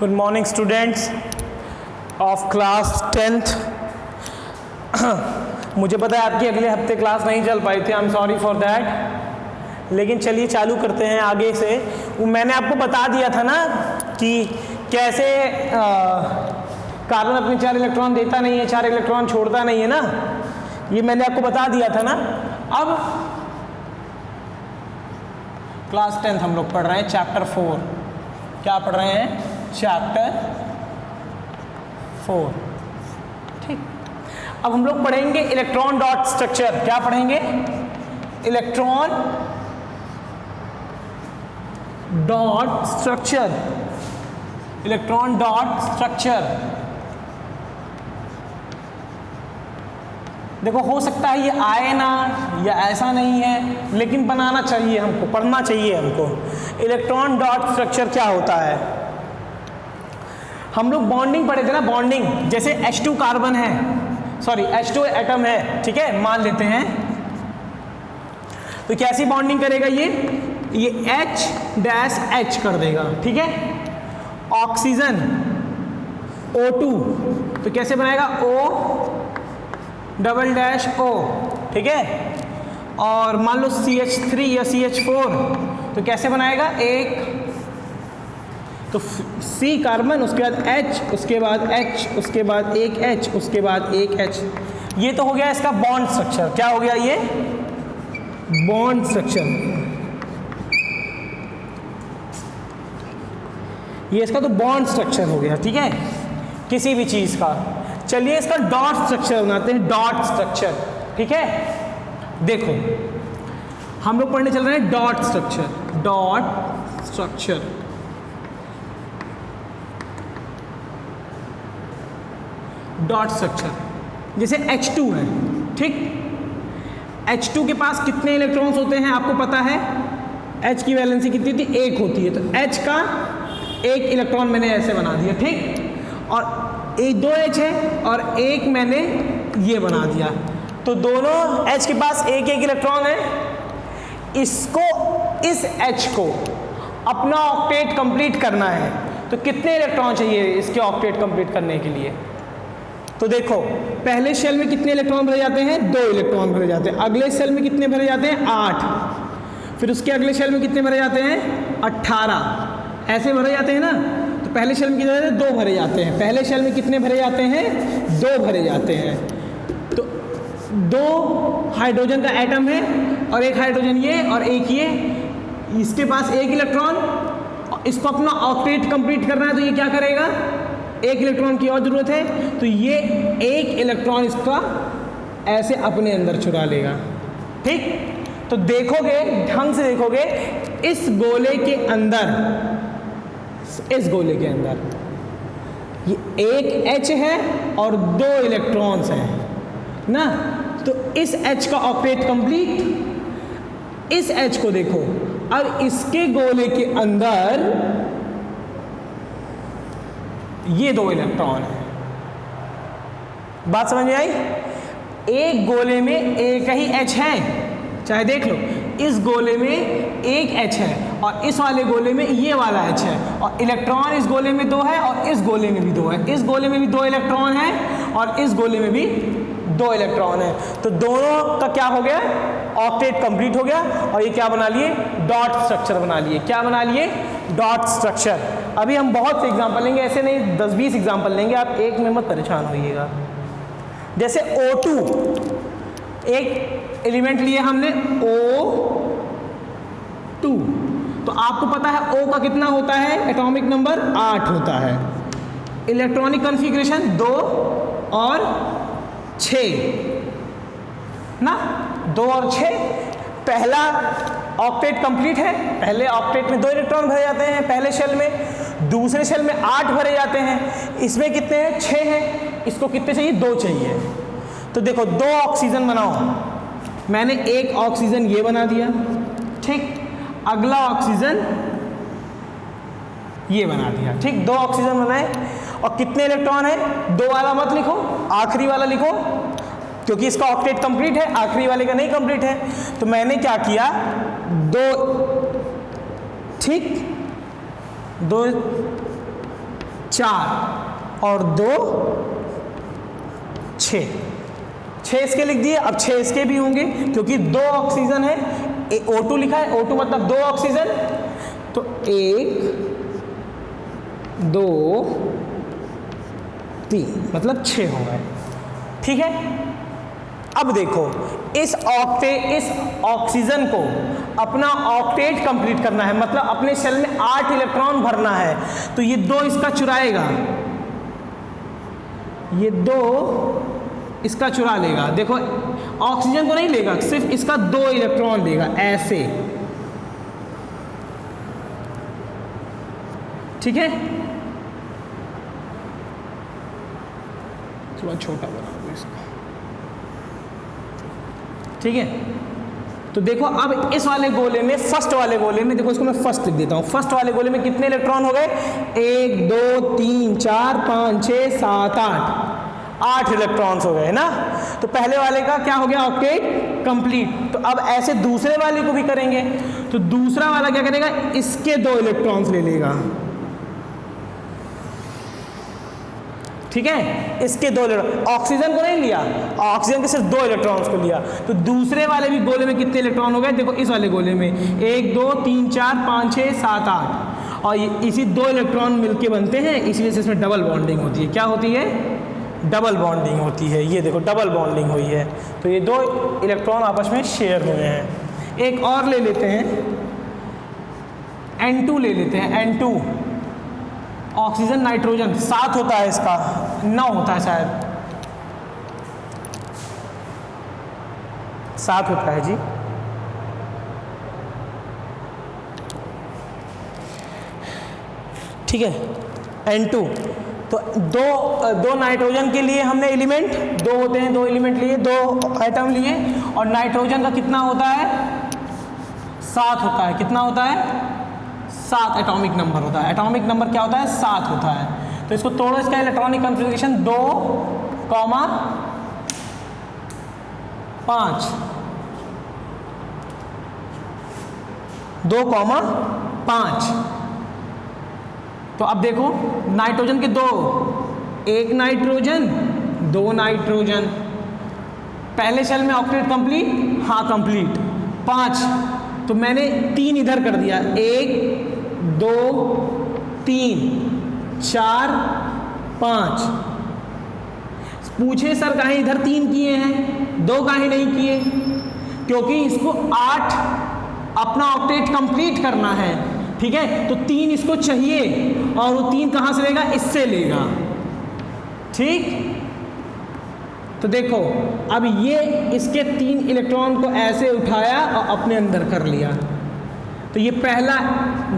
Good morning students of class 10th। मुझे पता है आपकी अगले हफ्ते क्लास नहीं चल पाई थी, I am sorry for that. लेकिन चलिए चालू करते हैं आगे से। मैंने आपको बता दिया था ना कि कैसे कार्बन अपने 4 इलेक्ट्रॉन देता नहीं है, 4 इलेक्ट्रॉन छोड़ता नहीं है ना, ये मैंने आपको बता दिया था ना। अब क्लास 10th हम लोग पढ़ रहे हैं चैप्टर 4। क्या पढ़ रहे हैं? चैप्टर 4। ठीक, अब हम लोग पढ़ेंगे इलेक्ट्रॉन डॉट स्ट्रक्चर। क्या पढ़ेंगे? Electron dot structure. Electron dot structure. देखो, हो सकता है ये आए ना या ऐसा नहीं है, लेकिन बनाना चाहिए हमको, पढ़ना चाहिए हमको। इलेक्ट्रॉन डॉट स्ट्रक्चर क्या होता है? हम लोग बॉन्डिंग पढ़े थे ना, बॉन्डिंग। जैसे H2 कार्बन है, सॉरी H2 एटम है, ठीक है, मान लेते हैं। तो कैसी बॉन्डिंग करेगा ये H-H कर देगा, ठीक है। ऑक्सीजन O2 तो कैसे बनाएगा? O-O, ठीक है। और मान लो CH3 या CH4 तो कैसे बनाएगा? एक तो C कार्बन, उसके बाद H, उसके बाद H, उसके बाद एक H, उसके बाद एक H। ये तो हो गया इसका बॉन्ड स्ट्रक्चर। क्या हो गया ये? Bond structure. ये इसका तो बॉन्ड स्ट्रक्चर हो गया, ठीक है, किसी भी चीज का। चलिए इसका डॉट स्ट्रक्चर बनाते हैं, डॉट स्ट्रक्चर, ठीक है। देखो, हम लोग पढ़ने चल रहे हैं dot structure. Dot structure, dot structure जैसे H2 है, ठीक। H2 के पास कितने इलेक्ट्रॉन्स होते हैं आपको पता है? H की वैलेंसी कितनी होती है? 1 होती है। तो H का 1 इलेक्ट्रॉन मैंने ऐसे बना दिया, ठीक। और एक 2 H है और एक मैंने ये बना दिया। तो दोनों H के पास 1-1 इलेक्ट्रॉन है। इसको, इस H को अपना ऑक्टेट कंप्लीट करना है तो कितने इलेक्ट्रॉन चाहिए इसके ऑक्टेट कंप्लीट करने के लिए? तो देखो, पहले शेल में कितने इलेक्ट्रॉन भरे जाते हैं? 2 इलेक्ट्रॉन भरे जाते हैं। अगले शेल में कितने भरे जाते हैं? 8। फिर उसके अगले शेल में कितने भरे जाते हैं? 18। ऐसे भरे जाते हैं ना। तो पहले शेल में कितने? 2 भरे जाते हैं। पहले शेल में कितने भरे जाते हैं? 2 भरे जाते हैं। तो 2 हाइड्रोजन का एटम है और एक हाइड्रोजन ये और एक ये। इसके पास 1 इलेक्ट्रॉन, इसको अपना ऑक्टेट कंप्लीट करना है तो ये क्या करेगा? 1 इलेक्ट्रॉन की और जरूरत है तो ये 1 इलेक्ट्रॉन इसका ऐसे अपने अंदर चुरा लेगा, ठीक। तो देखोगे, ढंग से देखोगे, इस गोले के अंदर, इस गोले के अंदर ये 1 H है और 2 इलेक्ट्रॉन्स हैं ना। तो इस H का ऑक्टेट कंप्लीट। इस H को देखो, अब इसके गोले के अंदर ये 2 इलेक्ट्रॉन है। बात समझ में आई? एक गोले में एक ही H है, चाहे देख लो, इस गोले में एक H है और इस वाले गोले में ये वाला H है, और इलेक्ट्रॉन इस गोले में 2 है और इस गोले में भी 2 है। इस गोले में भी 2 इलेक्ट्रॉन है और इस गोले में भी 2 इलेक्ट्रॉन है। तो दोनों का क्या हो गया? ऑक्टेट कंप्लीट हो गया। और ये क्या बना लिए? डॉट स्ट्रक्चर बना लिए। क्या बना लिए? Dot structure. अभी हम बहुत से एग्जांपल लेंगे, ऐसे नहीं 10-20 एग्जांपल लेंगे, आप एक में मत परेशान होइएगा। जैसे O2, एक एलिमेंट लिए हमने O2, तो आपको पता है O का कितना होता है? एटॉमिक नंबर 8 होता है। इलेक्ट्रॉनिक कॉन्फ़िगरेशन 2 और 6 ना, 2 और 6। पहला ऑक्टेट कंप्लीट है, पहले ऑक्टेट में 2 इलेक्ट्रॉन भरे जाते हैं पहले शेल में, दूसरे शेल में 8 भरे जाते हैं। इसमें कितने हैं? 6 हैं। इसको कितने चाहिए? 2 चाहिए। तो देखो, 2 ऑक्सीजन बनाओ। मैंने एक ऑक्सीजन ये बना दिया, ठीक। अगला ऑक्सीजन ये बना दिया, ठीक। 2 ऑक्सीजन बनाए और कितने इलेक्ट्रॉन है? 2 वाला मत लिखो, आखिरी वाला लिखो, क्योंकि इसका ऑक्टेट कंप्लीट है, आखिरी वाले का नहीं कंप्लीट है। तो मैंने क्या किया? 2, ठीक, 2 4 और 2 6 इसके लिख दिए। अब 6 इसके भी होंगे क्योंकि 2 ऑक्सीजन है, O2 लिखा है, O2 मतलब 2 ऑक्सीजन, तो 1 2 3 मतलब 6 हो गए। ठीक है, अब देखो इस ऑक्सीजन को अपना ऑक्टेट कंप्लीट करना है, मतलब अपने शेल में 8 इलेक्ट्रॉन भरना है, तो ये 2 इसका चुराएगा, ये 2 इसका चुरा लेगा। देखो ऑक्सीजन को नहीं लेगा, सिर्फ इसका 2 इलेक्ट्रॉन लेगा ऐसे। ठीक है, थोड़ा छोटा बना दो इसको। ठीक है, तो देखो अब इस वाले गोले में, फर्स्ट वाले गोले में, देखो इसको मैं फर्स्ट लिख देता हूं। फर्स्ट वाले गोले में कितने इलेक्ट्रॉन हो गए? 1 2 3 4 5 6 7 8 इलेक्ट्रॉन्स हो गए ना। तो पहले वाले का क्या हो गया? Octet complete. तो अब ऐसे दूसरे वाले को भी करेंगे, तो दूसरा वाला क्या करेगा? इसके 2 इलेक्ट्रॉन्स ले लेगा। ठीक है, इसके 2 इलेक्ट्रॉन, ऑक्सीजन को नहीं लिया, ऑक्सीजन के सिर्फ 2 इलेक्ट्रॉन्स को लिया। तो दूसरे वाले भी गोले में कितने इलेक्ट्रॉन हो गए? देखो इस वाले गोले में 1 2 3 4 5 6 7 8, और इसी 2 इलेक्ट्रॉन मिलके बनते हैं, इसलिए से इसमें डबल बॉन्डिंग होती है। क्या होती है? डबल बॉन्डिंग होती है। ये देखो डबल बॉन्डिंग हुई है, तो ये 2 इलेक्ट्रॉन आपस में शेयर हुए हैं। एक और ले लेते हैं, N2 ले लेते हैं। N2 ऑक्सीजन नाइट्रोजन 7 होता है, इसका 9 होता है शायद, 7 होता है जी। ठीक है, N2 तो दो नाइट्रोजन के लिए हमने एलिमेंट 2 होते हैं, 2 एलिमेंट लिए, 2 एटम लिए, और नाइट्रोजन का कितना होता है? 7 होता है। कितना होता है? 7 एटॉमिक नंबर होता है। एटॉमिक नंबर क्या होता है? 7 होता है। तो इसको तोड़ो, इसका इलेक्ट्रॉनिक कॉन्फ़िगरेशन 2, 5 2, 5। तो अब देखो नाइट्रोजन के 2, 1 नाइट्रोजन 2 नाइट्रोजन। पहले शेल में ऑक्टेट कंप्लीट? हाँ कंप्लीट। 5, तो मैंने 3 इधर कर दिया, 1 2 3 4 5। पूछे सर काहे इधर 3 किए हैं, 2 काहे नहीं किए? क्योंकि इसको 8 अपना ऑक्टेट कंप्लीट करना है। ठीक है, तो 3 इसको चाहिए, और वो 3 कहाँ से लेगा? इससे लेगा। ठीक, तो देखो अब ये इसके 3 इलेक्ट्रॉन को ऐसे उठाया और अपने अंदर कर लिया, तो ये पहला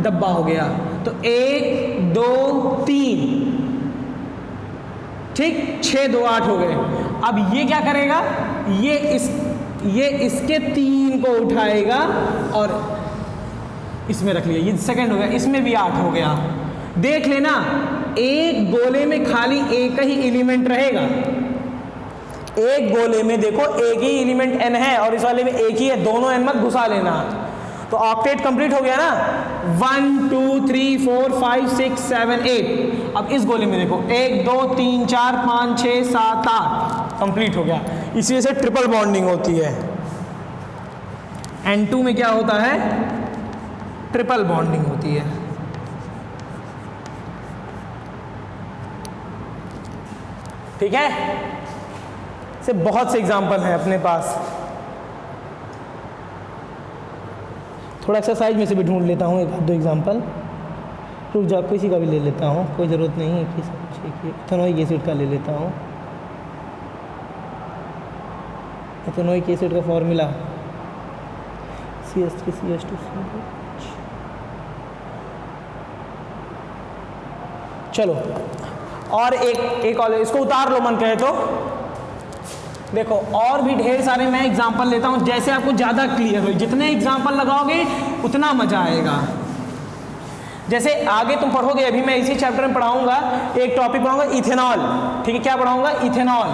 डब्बा हो गया। तो 1 2 3, ठीक, 6 2 8 हो गए। अब ये क्या करेगा? ये इसके 3 को उठाएगा और इसमें रख लिया, ये सेकंड हो गया। इसमें भी 8 हो गया। देख लेना, एक गोले में खाली एक ही एलिमेंट रहेगा। एक गोले में देखो एक ही एलिमेंट N है और इस वाले में एक ही है, दोनों N मत घुसा लेना। तो ऑक्टेट कंप्लीट हो गया ना, 1 2 3 4 5 6 7 8। अब इस गोले में देखो 1 2 3 4 5 6 7 8 कंप्लीट हो गया। इसी वजह से ट्रिपल बॉन्डिंग होती है। N2 में क्या होता है? ट्रिपल बॉन्डिंग होती है। ठीक है, से बहुत से एग्जाम्पल हैं अपने पास। थोड़ा एक्सरसाइज में से भी ढूंढ लेता हूँ 1 2 एग्जाम्पल। रुक जा, किसी का भी ले लेता हूँ, कोई ज़रूरत नहीं है कि इथेनॉइक एसिड का ले लेता हूँ। इथेनॉइक एसिड का फॉर्मूला CH3CH2। चलो और एक और, इसको उतार लो मन कहे तो। देखो और भी ढेर सारे मैं एग्जांपल लेता हूं, जैसे आपको ज़्यादा क्लियर हो। जितने एग्जांपल लगाओगे उतना मज़ा आएगा। जैसे आगे तुम पढ़ोगे, अभी मैं इसी चैप्टर में पढ़ाऊंगा, एक टॉपिक पढ़ाऊंगा इथेनॉल। ठीक है, क्या पढ़ाऊंगा? इथेनॉल।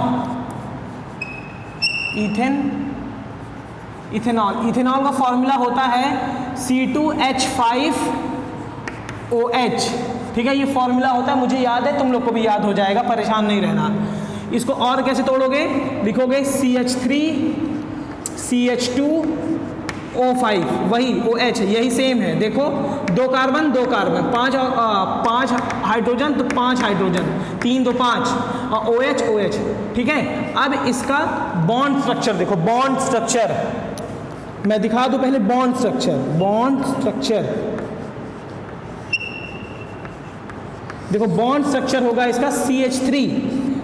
इथेनॉल का फॉर्मूला होता है C2H5OH। ठीक है, ये फॉर्मूला होता है, मुझे याद है, तुम लोग को भी याद हो जाएगा, परेशान नहीं रहना। इसको और कैसे तोड़ोगे, लिखोगे CH3 CH2 O5, वही OH, यही सेम है। देखो 2 कार्बन 2 कार्बन, 5 हाइड्रोजन तो 5 हाइड्रोजन, 3 2 5 और OH OH। ठीक है, अब इसका बॉन्ड स्ट्रक्चर देखो, बॉन्ड स्ट्रक्चर मैं दिखा दूं पहले। बॉन्ड स्ट्रक्चर देखो, बॉन्ड स्ट्रक्चर होगा इसका CH3,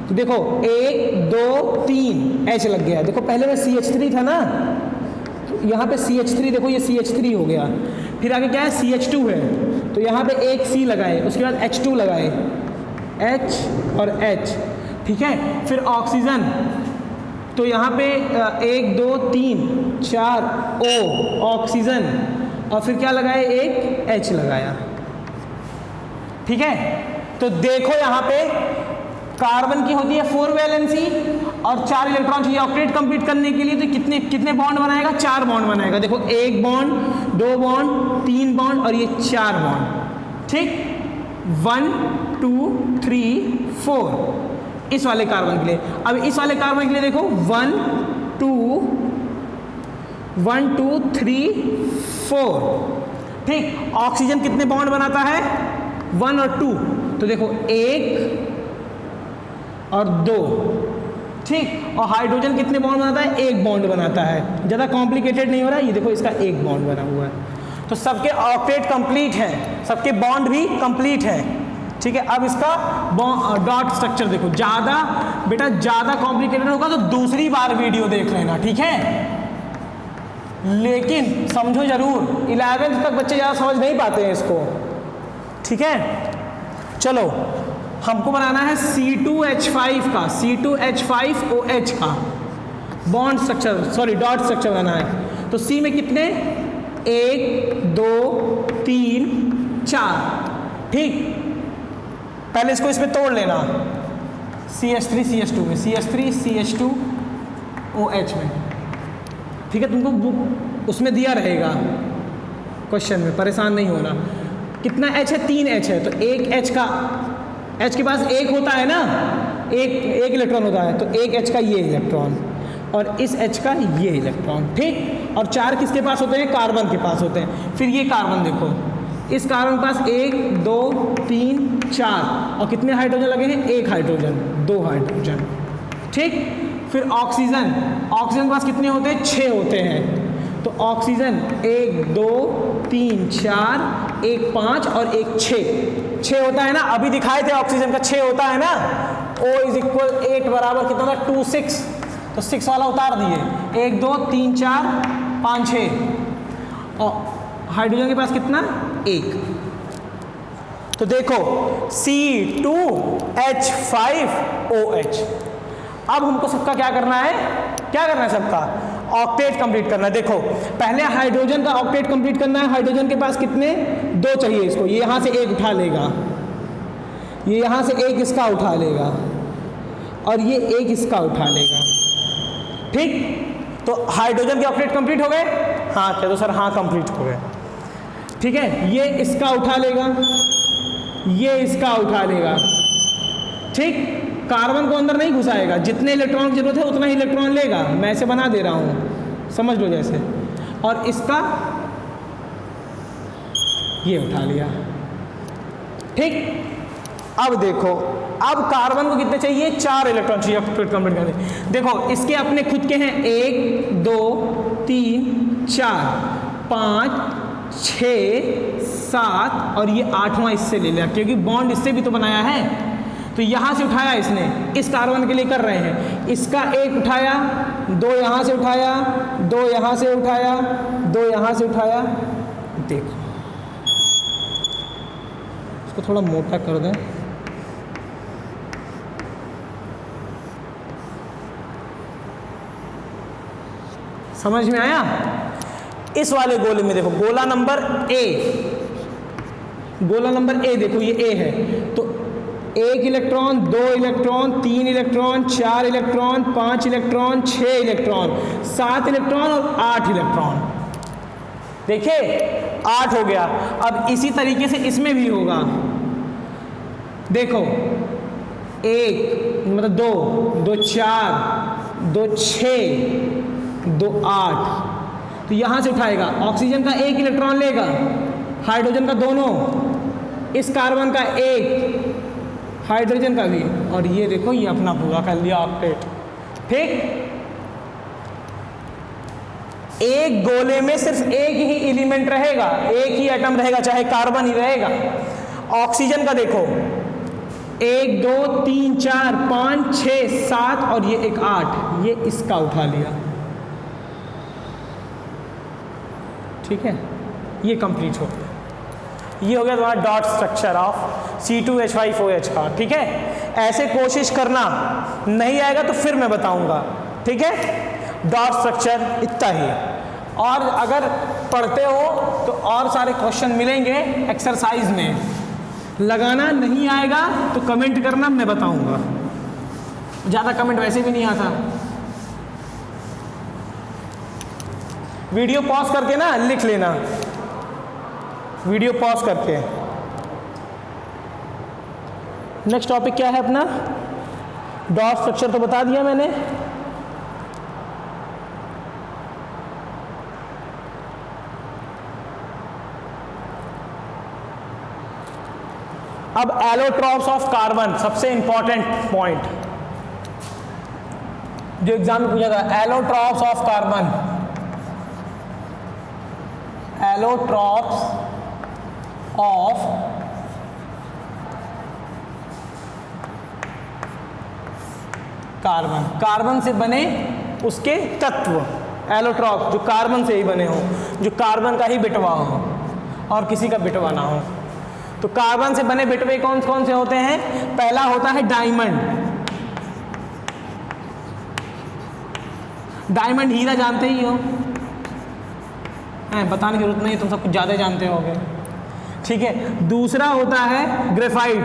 तो देखो 1 2 3 H लग गया। देखो पहले में CH3 था ना, यहाँ पे CH3 देखो, ये CH3 हो गया। फिर आगे क्या है, CH2 है, तो यहाँ पे एक C लगाए, उसके बाद H2 लगाए, H और H। ठीक है, फिर ऑक्सीजन, तो यहाँ पे 1 2 3 4 O ऑक्सीजन, और फिर क्या लगाए, एक H लगाया। ठीक है, तो देखो यहाँ पे कार्बन की होती है 4 वैलेंसी और 4 इलेक्ट्रॉन चाहिए ऑक्टेट कंप्लीट करने के लिए, तो कितने बॉन्ड बनाएगा, 4 बॉन्ड बनाएगा। देखो 1 बॉन्ड 2 बॉन्ड 3 बॉन्ड और ये 4 बॉन्ड। ठीक, 1 2 3 4 इस वाले कार्बन के लिए। अब इस वाले कार्बन के लिए देखो 1 2 3 4। ठीक, ऑक्सीजन कितने बॉन्ड बनाता है, 1 और 2, तो देखो 1 और 2। ठीक, और हाइड्रोजन कितने बॉन्ड बनाता है, 1 बॉन्ड बनाता है। ज़्यादा कॉम्प्लिकेटेड नहीं हो रहा है, ये देखो इसका 1 बॉन्ड बना हुआ है। तो सबके ऑक्टेट कंप्लीट है, सबके बॉन्ड भी कंप्लीट है। ठीक है, अब इसका डॉट स्ट्रक्चर देखो। ज़्यादा कॉम्प्लिकेटेड होगा तो दूसरी बार वीडियो देख लेना, ठीक है, लेकिन समझो जरूर, 11th तक बच्चे ज़्यादा समझ नहीं पाते हैं इसको। ठीक है, चलो हमको बनाना है C2H5 का, C2H5OH का bond structure, sorry dot structure बनाना है। तो C में कितने, 1 2 3 4। ठीक, पहले इसको इसमें तोड़ लेना, CH3 CH2 में, CH3 CH2OH में। ठीक है, तुमको बुक उसमें दिया रहेगा क्वेश्चन में, परेशान नहीं होना। कितना H है, 3 H है, तो एक H का, H के पास 1 होता है ना, एक इलेक्ट्रॉन होता है, तो एक H का ये इलेक्ट्रॉन और इस H का ये इलेक्ट्रॉन। ठीक, और 4 किसके पास होते हैं, कार्बन के पास होते हैं। फिर ये कार्बन देखो, इस कार्बन के पास 1 2 3 4 और कितने हाइड्रोजन लगे हैं, 1 हाइड्रोजन 2 हाइड्रोजन। ठीक, फिर ऑक्सीजन के पास कितने होते हैं, 6 होते हैं। तो ऑक्सीजन 1 2 3 4 1 5 और 1 6 होता है ना, अभी दिखाए थे ऑक्सीजन का 6 होता है ना। O = 8 बराबर कितना था, 2 6, तो 6 वाला उतार दिए, 1 2 3 4 5 6। और हाइड्रोजन के पास कितना, 1। तो देखो C2H5OH। अब हमको सबका क्या करना है, सबका ऑक्टेट कंप्लीट करना है। देखो पहले हाइड्रोजन का ऑक्टेट कंप्लीट करना है। हाइड्रोजन के पास कितने, 2 चाहिए इसको, ये यहाँ से 1 उठा लेगा, ये यहाँ से 1 इसका उठा लेगा और ये 1 इसका उठा लेगा। ठीक, तो हाइड्रोजन के ऑक्टेट कंप्लीट हो गए, हाँ कह दो सर, हाँ कंप्लीट हो गए। ठीक है, ये इसका उठा लेगा, ये इसका उठा लेगा। ठीक, कार्बन को अंदर नहीं घुसाएगा, जितने इलेक्ट्रॉन की जरूरत है उतना ही इलेक्ट्रॉन लेगा। मैं ऐसे बना दे रहा हूँ, समझ लो जैसे, और इसका ये उठा लिया। ठीक, अब देखो, अब कार्बन को कितने चाहिए, 4 इलेक्ट्रॉन चाहिए ऑक्टेट कंप्लीट करने। देखो इसके अपने खुद के हैं 1 2 3 4 5 6 7 और ये 8वां इससे ले लिया, क्योंकि बॉन्ड इससे भी तो बनाया है। तो यहाँ से उठाया इसने, इस कार्बन के लिए कर रहे हैं, इसका 1 उठाया, 2 यहाँ से उठाया, 2 यहाँ से उठाया, 2 यहाँ से उठाया। देखो इसको थोड़ा मोटा कर दें, समझ में आया। इस वाले गोले में देखो, गोला नंबर ए देखो, ये ए है, तो 1 electron 2 electron 3 electron 4 electron 5 electron 6 electron 7 electron और 8 इलेक्ट्रॉन। देखिए 8 हो गया। अब इसी तरीके से इसमें भी होगा, देखो 1 मतलब 2, 2 4, 2 6, 2 8, तो यहां से उठाएगा, ऑक्सीजन का 1 इलेक्ट्रॉन लेगा, हाइड्रोजन का दोनों, इस कार्बन का 1, हाइड्रोजन का भी, और ये देखो ये अपना पूरा कर लिया ऑक्टेट। ठीक, एक गोले में सिर्फ एक ही एलिमेंट रहेगा, एक ही एटम रहेगा, चाहे कार्बन ही रहेगा। ऑक्सीजन का देखो 1 2 3 4 5 6 7 और ये एक 8, ये इसका उठा लिया। ठीक है, ये कंप्लीट हो गया। ये हो गया तुम्हारा डॉट स्ट्रक्चर ऑफ C2H5OH का। ठीक है, ऐसे कोशिश करना, नहीं आएगा तो फिर मैं बताऊंगा। ठीक है, डॉट स्ट्रक्चर इतना ही, और अगर पढ़ते हो तो और सारे क्वेश्चन मिलेंगे एक्सरसाइज में, लगाना नहीं आएगा तो कमेंट करना, मैं बताऊंगा। ज़्यादा कमेंट वैसे भी नहीं आता। वीडियो पॉज करके ना लिख लेना, वीडियो पॉज करके। नेक्स्ट टॉपिक क्या है अपना? डॉट स्ट्रक्चर तो बता दिया मैंने। अब एलोट्रॉप्स ऑफ कार्बन, सबसे इंपॉर्टेंट पॉइंट जो एग्जाम में पूछा था, allotropes of carbon. Allotropes of carbon, carbon से बने उसके तत्व, एलोट्रॉप जो कार्बन से ही बने हो, जो कार्बन का ही बिटवा हो और किसी का बिटवा ना हो। तो कार्बन से बने बिटवे कौन कौन से होते हैं? पहला होता है डायमंड। डायमंड हीरा जानते ही हो, बताने की जरूरत नहीं, तुम सब कुछ ज़्यादा जानते होगे। ठीक है, दूसरा होता है ग्रेफाइट।